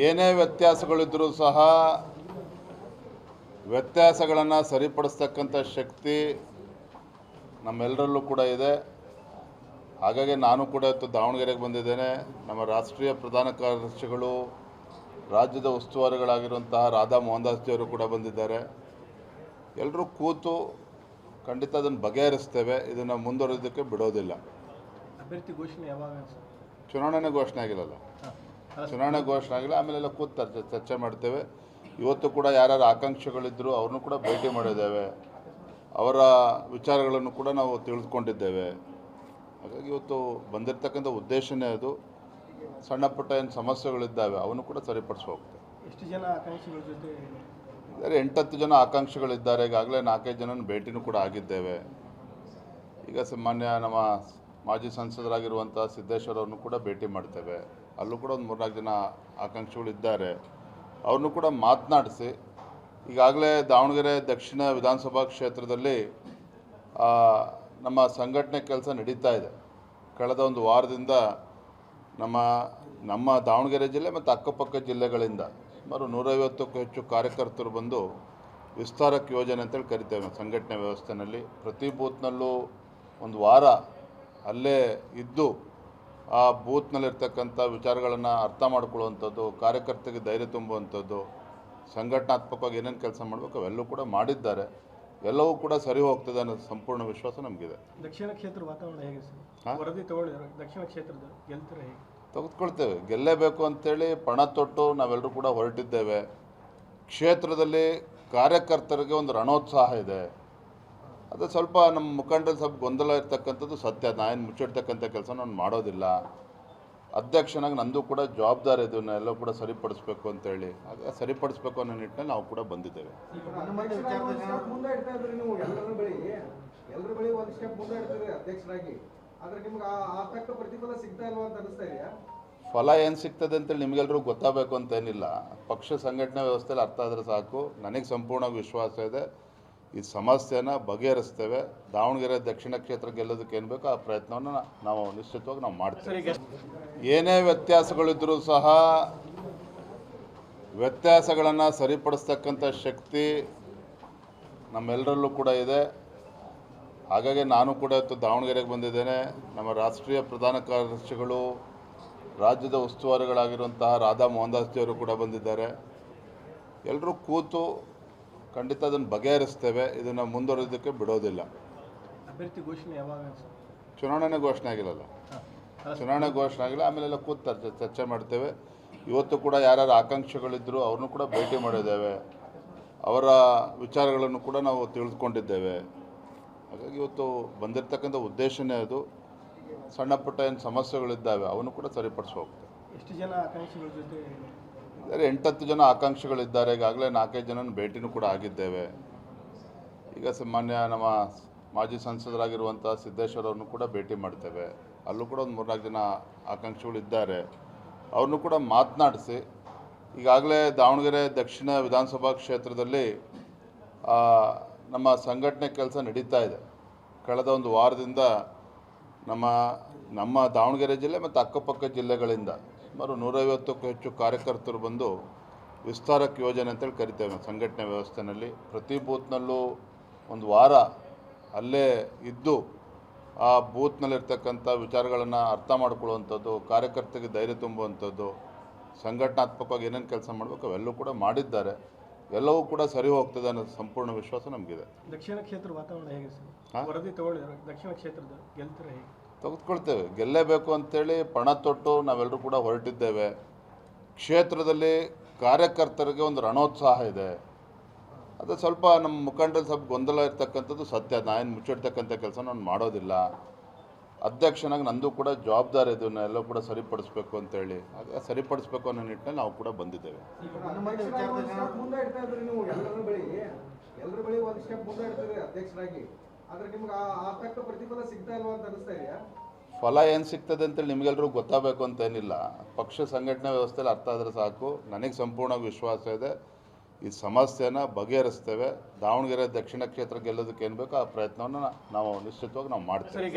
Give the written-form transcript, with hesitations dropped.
ಏನೇ ವ್ಯತ್ಯಾಸಗಳಿದ್ದರೂ ಸಹ ವ್ಯತ್ಯಾಸಗಳನ್ನು ಸರಿಪಡಿಸ್ತಕ್ಕಂಥ ಶಕ್ತಿ ನಮ್ಮೆಲ್ಲರಲ್ಲೂ ಕೂಡ ಇದೆ. ಹಾಗಾಗಿ ನಾನು ಕೂಡ ಇವತ್ತು ದಾವಣಗೆರೆಗೆ ಬಂದಿದ್ದೇನೆ. ನಮ್ಮ ರಾಷ್ಟ್ರೀಯ ಪ್ರಧಾನ ಕಾರ್ಯದರ್ಶಿಗಳು, ರಾಜ್ಯದ ಉಸ್ತುವಾರಿಗಳಾಗಿರುವಂತಹ ರಾಧಾ ಮೋಹನದಾಸ್ ಜಿಯವರು ಕೂಡ ಬಂದಿದ್ದಾರೆ. ಎಲ್ಲರೂ ಕೂತು ಖಂಡಿತ ಅದನ್ನು ಬಗೆಹರಿಸ್ತೇವೆ. ಇದನ್ನು ಮುಂದುವರಿಯೋದಕ್ಕೆ ಬಿಡೋದಿಲ್ಲ. ಅಭ್ಯರ್ಥಿ ಘೋಷಣೆ ಯಾವಾಗ? ಚುನಾವಣೆ ಘೋಷಣೆ ಆಗಿಲ್ಲಲ್ಲ, ಚುನಾವಣೆ ಘೋಷಣೆ ಆಗಿಲ್ಲ. ಆಮೇಲೆಲ್ಲ ಕೂತು ಚರ್ಚೆ ಮಾಡ್ತೇವೆ. ಇವತ್ತು ಕೂಡ ಯಾರ್ಯಾರು ಆಕಾಂಕ್ಷಿಗಳಿದ್ದರು ಅವ್ರನ್ನೂ ಕೂಡ ಭೇಟಿ ಮಾಡಿದ್ದೇವೆ. ಅವರ ವಿಚಾರಗಳನ್ನು ಕೂಡ ನಾವು ತಿಳಿದುಕೊಂಡಿದ್ದೇವೆ. ಹಾಗಾಗಿ ಇವತ್ತು ಬಂದಿರತಕ್ಕಂಥ ಉದ್ದೇಶನೇ ಅದು. ಸಣ್ಣ ಪುಟ್ಟ ಏನು ಸಮಸ್ಯೆಗಳಿದ್ದಾವೆ ಅವನ್ನು ಕೂಡ ಸರಿಪಡಿಸಿ ಹೋಗ್ತೇವೆ. ಎಷ್ಟು ಜನ ಆಕಾಂಕ್ಷಿಗಳ ಜೊತೆ ಇದ್ದಾರೆ? 8-10 ಜನ ಆಕಾಂಕ್ಷಿಗಳಿದ್ದಾರೆ. ಈಗಾಗಲೇ 4-5 ಜನ ಭೇಟಿನೂ ಕೂಡ ಆಗಿದ್ದೇವೆ. ಈಗ ಸಾಮಾನ್ಯ ನಮ್ಮ ಮಾಜಿ ಸಂಸದರಾಗಿರುವಂಥ ಸಿದ್ದೇಶ್ವರ ಅವ್ರನ್ನೂ ಕೂಡ ಭೇಟಿ ಮಾಡ್ತೇವೆ. ಅಲ್ಲೂ ಕೂಡ ಒಂದು 3-4 ಜನ ಆಕಾಂಕ್ಷಿಗಳಿದ್ದಾರೆ. ಅವ್ರನ್ನೂ ಕೂಡ ಮಾತನಾಡಿಸಿ, ಈಗಾಗಲೇ ದಾವಣಗೆರೆ ದಕ್ಷಿಣ ವಿಧಾನಸಭಾ ಕ್ಷೇತ್ರದಲ್ಲಿ ನಮ್ಮ ಸಂಘಟನೆ ಕೆಲಸ ನಡೀತಾ ಇದೆ. ಕಳೆದ ಒಂದು ವಾರದಿಂದ ನಮ್ಮ ದಾವಣಗೆರೆ ಜಿಲ್ಲೆ ಮತ್ತು ಅಕ್ಕಪಕ್ಕ ಜಿಲ್ಲೆಗಳಿಂದ ಸುಮಾರು 150ಕ್ಕೂ ಹೆಚ್ಚು ಕಾರ್ಯಕರ್ತರು ಬಂದು ವಿಸ್ತಾರಕ ಯೋಜನೆ ಅಂತೇಳಿ ಕರಿತೇವೆ ನಾವು ಸಂಘಟನೆ ವ್ಯವಸ್ಥೆಯಲ್ಲಿ. ಪ್ರತಿ ಬೂತ್ನಲ್ಲೂ ಒಂದು ವಾರ ಅಲ್ಲೇ ಇದ್ದು ಆ ಬೂತ್ನಲ್ಲಿರ್ತಕ್ಕಂಥ ವಿಚಾರಗಳನ್ನು ಅರ್ಥ ಮಾಡ್ಕೊಳ್ಳುವಂಥದ್ದು, ಕಾರ್ಯಕರ್ತರಿಗೆ ಧೈರ್ಯ ತುಂಬುವಂಥದ್ದು, ಸಂಘಟನಾತ್ಮಕವಾಗಿ ಏನೇನು ಕೆಲಸ ಮಾಡಬೇಕು ಅವೆಲ್ಲವೂ ಕೂಡ ಮಾಡಿದ್ದಾರೆ. ಎಲ್ಲವೂ ಕೂಡ ಸರಿ ಹೋಗ್ತದೆ ಅನ್ನೋ ಸಂಪೂರ್ಣ ವಿಶ್ವಾಸ ನಮಗಿದೆ. ದಕ್ಷಿಣ ಕ್ಷೇತ್ರ ವಾತಾವರಣ ಹೇಗೆ ಸರ್? ವರದಿ ತಗೊಂಡಿದ್ದಾರೆ. ದಕ್ಷಿಣ ಕ್ಷೇತ್ರದ ಗೆಲ್ತಾರೆ ಹೇಗೆ? ತೆಗೆದುಕೊಳ್ತೇವೆ. ಗೆಲ್ಲೇಬೇಕು ಅಂತೇಳಿ ಪಣ ತೊಟ್ಟು ನಾವೆಲ್ಲರೂ ಕೂಡ ಹೊರಟಿದ್ದೇವೆ. ಕ್ಷೇತ್ರದಲ್ಲಿ ಕಾರ್ಯಕರ್ತರಿಗೆ ಒಂದು ರಣೋತ್ಸಾಹ ಇದೆ. ಅದು ಸ್ವಲ್ಪ ನಮ್ಮ ಮುಖಂಡರಲ್ಲಿ ಸ್ವಲ್ಪ ಗೊಂದಲ ಇರ್ತಕ್ಕಂಥದ್ದು ಸತ್ಯ. ನಾನು ಮುಚ್ಚಿಡ್ತಕ್ಕಂಥ ಕೆಲಸ ನಾನು ಮಾಡೋದಿಲ್ಲ. ಅಧ್ಯಕ್ಷನಾಗಿ ನಂದು ಕೂಡ ಜವಾಬ್ದಾರಿ ಇದನ್ನು ಎಲ್ಲ ಕೂಡ ಸರಿಪಡಿಸ್ಬೇಕು ಅಂತೇಳಿ. ಹಾಗೆ ಸರಿಪಡಿಸ್ಬೇಕು ಅನ್ನೋ ನಿಟ್ಟಿನಲ್ಲಿ ನಾವು ಕೂಡ ಬಂದಿದ್ದೇವೆ. ಫಲ ಏನು ಸಿಗ್ತದೆ ಅಂತೇಳಿ ನಿಮಗೆಲ್ಲರೂ ಗೊತ್ತಾಗಬೇಕು ಅಂತೇನಿಲ್ಲ. ಪಕ್ಷ ಸಂಘಟನೆ ವ್ಯವಸ್ಥೆಯಲ್ಲಿ ಅರ್ಥ ಆದರೆ ಸಾಕು. ನನಗೆ ಸಂಪೂರ್ಣವಾಗಿ ವಿಶ್ವಾಸ ಇದೆ. ಈ ಸಮಸ್ಯೆನ ಬಗೆಹರಿಸ್ತೇವೆ. ದಾವಣಗೆರೆ ದಕ್ಷಿಣ ಕ್ಷೇತ್ರ ಗೆಲ್ಲೋದಕ್ಕೆ ಏನು ಬೇಕೋ ಆ ಪ್ರಯತ್ನವನ್ನು ನಾವು ನಿಶ್ಚಿತವಾಗಿ ನಾವು ಮಾಡ್ತೇವೆ. ಏನೇ ವ್ಯತ್ಯಾಸಗಳಿದ್ದರೂ ಸಹ ವ್ಯತ್ಯಾಸಗಳನ್ನು ಸರಿಪಡಿಸ್ತಕ್ಕಂಥ ಶಕ್ತಿ ನಮ್ಮೆಲ್ಲರಲ್ಲೂ ಕೂಡ ಇದೆ. ಹಾಗಾಗಿ ನಾನು ಕೂಡ ಇವತ್ತು ದಾವಣಗೆರೆಗೆ ಬಂದಿದ್ದೇನೆ. ನಮ್ಮ ರಾಷ್ಟ್ರೀಯ ಪ್ರಧಾನ ಕಾರ್ಯದರ್ಶಿಗಳು, ರಾಜ್ಯದ ಉಸ್ತುವಾರಿಗಳಾಗಿರುವಂತಹ ರಾಧಾ ಮೋಹನದಾಸ್ ಜಿಯವರು ಕೂಡ ಬಂದಿದ್ದಾರೆ. ಎಲ್ಲರೂ ಕೂತು ಖಂಡಿತ ಅದನ್ನು ಬಗೆಹರಿಸ್ತೇವೆ. ಇದನ್ನು ಮುಂದುವರಿಯೋದಕ್ಕೆ ಬಿಡೋದಿಲ್ಲ. ಅಭ್ಯರ್ಥಿ ಘೋಷಣೆ ಯಾವಾಗ? ಚುನಾವಣೆ ಘೋಷಣೆ ಆಗಿಲ್ಲಲ್ಲ, ಚುನಾವಣೆ ಘೋಷಣೆ ಆಗಿಲ್ಲ. ಆಮೇಲೆಲ್ಲ ಕೂತು ಚರ್ಚೆ ಮಾಡ್ತೇವೆ. ಇವತ್ತು ಕೂಡ ಯಾರ್ಯಾರು ಆಕಾಂಕ್ಷಿಗಳಿದ್ದರು ಅವ್ರನ್ನೂ ಕೂಡ ಭೇಟಿ ಮಾಡಿದ್ದೇವೆ. ಅವರ ವಿಚಾರಗಳನ್ನು ಕೂಡ ನಾವು ತಿಳಿದುಕೊಂಡಿದ್ದೇವೆ. ಹಾಗಾಗಿ ಇವತ್ತು ಬಂದಿರತಕ್ಕಂಥ ಉದ್ದೇಶನೇ ಅದು. ಸಣ್ಣ ಪುಟ್ಟ ಏನು ಸಮಸ್ಯೆಗಳಿದ್ದಾವೆ ಅವನ್ನು ಕೂಡ ಸರಿಪಡಿಸಿ ಹೋಗ್ತೇವೆ. ಎಷ್ಟು ಜನ ಆಕಾಂಕ್ಷಿಗಳ ಜೊತೆ ಇದ್ದಾರೆ? 8-10 ಜನ ಆಕಾಂಕ್ಷಿಗಳಿದ್ದಾರೆ. ಈಗಾಗಲೇ 4-5 ಜನ ಭೇಟಿನೂ ಕೂಡ ಆಗಿದ್ದೇವೆ. ಈಗ ಸಾಮಾನ್ಯ ನಮ್ಮ ಮಾಜಿ ಸಂಸದರಾಗಿರುವಂಥ ಸಿದ್ದೇಶ್ವರ ಅವ್ರನ್ನೂ ಕೂಡ ಭೇಟಿ ಮಾಡ್ತೇವೆ. ಅಲ್ಲೂ ಕೂಡ ಒಂದು 3-4 ಜನ ಆಕಾಂಕ್ಷಿಗಳಿದ್ದಾರೆ. ಅವ್ರನ್ನೂ ಕೂಡ ಮಾತನಾಡಿಸಿ, ಈಗಾಗಲೇ ದಾವಣಗೆರೆ ದಕ್ಷಿಣ ವಿಧಾನಸಭಾ ಕ್ಷೇತ್ರದಲ್ಲಿ ನಮ್ಮ ಸಂಘಟನೆ ಕೆಲಸ ನಡೀತಾ ಇದೆ. ಕಳೆದ ಒಂದು ವಾರದಿಂದ ನಮ್ಮ ದಾವಣಗೆರೆ ಜಿಲ್ಲೆ ಮತ್ತು ಅಕ್ಕಪಕ್ಕ ಜಿಲ್ಲೆಗಳಿಂದ ಸುಮಾರು 150ಕ್ಕೂ ಹೆಚ್ಚು ಕಾರ್ಯಕರ್ತರು ಬಂದು ವಿಸ್ತಾರಕ ಯೋಜನೆ ಅಂತೇಳಿ ಕರಿತೇವೆ ನಾವು ಸಂಘಟನೆ ವ್ಯವಸ್ಥೆಯಲ್ಲಿ. ಪ್ರತಿ ಬೂತ್ನಲ್ಲೂ ಒಂದು ವಾರ ಅಲ್ಲೇ ಇದ್ದು ಆ ಬೂತ್ನಲ್ಲಿರ್ತಕ್ಕಂಥ ವಿಚಾರಗಳನ್ನು ಅರ್ಥ ಮಾಡ್ಕೊಳ್ಳುವಂಥದ್ದು, ಕಾರ್ಯಕರ್ತರಿಗೆ ಧೈರ್ಯ ತುಂಬುವಂಥದ್ದು, ಸಂಘಟನಾತ್ಮಕವಾಗಿ ಏನೇನು ಕೆಲಸ ಮಾಡಬೇಕು ಅವೆಲ್ಲವೂ ಕೂಡ ಮಾಡಿದ್ದಾರೆ. ಎಲ್ಲವೂ ಕೂಡ ಸರಿ ಹೋಗ್ತದೆ ಅನ್ನೋ ಸಂಪೂರ್ಣ ವಿಶ್ವಾಸ ನಮಗಿದೆ. ದಕ್ಷಿಣ ಕ್ಷೇತ್ರ ವಾತಾವರಣ ಹೇಗೆ ಸರ್? ವರದಿ ತಗೊಂಡಿದ್ದಾರೆ. ದಕ್ಷಿಣ ಕ್ಷೇತ್ರದ ಗೆಲ್ತಾರೆ ಹೇಗೆ? ತೆಗೆದುಕೊಳ್ತೇವೆ. ಗೆಲ್ಲೇಬೇಕು ಅಂತೇಳಿ ಪಣ ತೊಟ್ಟು ನಾವೆಲ್ಲರೂ ಕೂಡ ಹೊರಟಿದ್ದೇವೆ. ಕ್ಷೇತ್ರದಲ್ಲಿ ಕಾರ್ಯಕರ್ತರಿಗೆ ಒಂದು ರಣೋತ್ಸಾಹ ಇದೆ. ಅದು ಸ್ವಲ್ಪ ನಮ್ಮ ಮುಖಂಡರಲ್ಲಿ ಸ್ವಲ್ಪ ಗೊಂದಲ ಇರ್ತಕ್ಕಂಥದ್ದು ಸತ್ಯ. ನಾನು ಮುಚ್ಚಿಡ್ತಕ್ಕಂಥ ಕೆಲಸ ನಾನು ಮಾಡೋದಿಲ್ಲ. ಅಧ್ಯಕ್ಷನಾಗಿ ನಂದು ಕೂಡ ಜವಾಬ್ದಾರಿ ಇದನ್ನು ಎಲ್ಲ ಕೂಡ ಸರಿಪಡಿಸ್ಬೇಕು ಅಂತೇಳಿ. ಹಾಗೆ ಸರಿಪಡಿಸ್ಬೇಕು ಅನ್ನೋ ನಿಟ್ಟಿನಲ್ಲಿ ನಾವು ಕೂಡ ಬಂದಿದ್ದೇವೆ. ಫಲ ಏನು ಸಿಗ್ತದೆ ಅಂತೇಳಿ ನಿಮಗೆಲ್ಲರೂ ಗೊತ್ತಾಗಬೇಕು ಅಂತೇನಿಲ್ಲ. ಪಕ್ಷ ಸಂಘಟನೆ ವ್ಯವಸ್ಥೆಯಲ್ಲಿ ಅರ್ಥ ಆದರೆ ಸಾಕು. ನನಗೆ ಸಂಪೂರ್ಣವಾಗಿ ವಿಶ್ವಾಸ ಇದೆ. ಈ ಸಮಸ್ಯೆನ ಬಗೆಹರಿಸ್ತೇವೆ. ದಾವಣಗೆರೆ ದಕ್ಷಿಣ ಕ್ಷೇತ್ರ ಗೆಲ್ಲೋದಕ್ಕೆ ಏನು ಬೇಕೋ ಆ ಪ್ರಯತ್ನವನ್ನು ನಾವು ನಿಶ್ಚಿತವಾಗಿ ನಾವು ಮಾಡ್ತೇವೆ.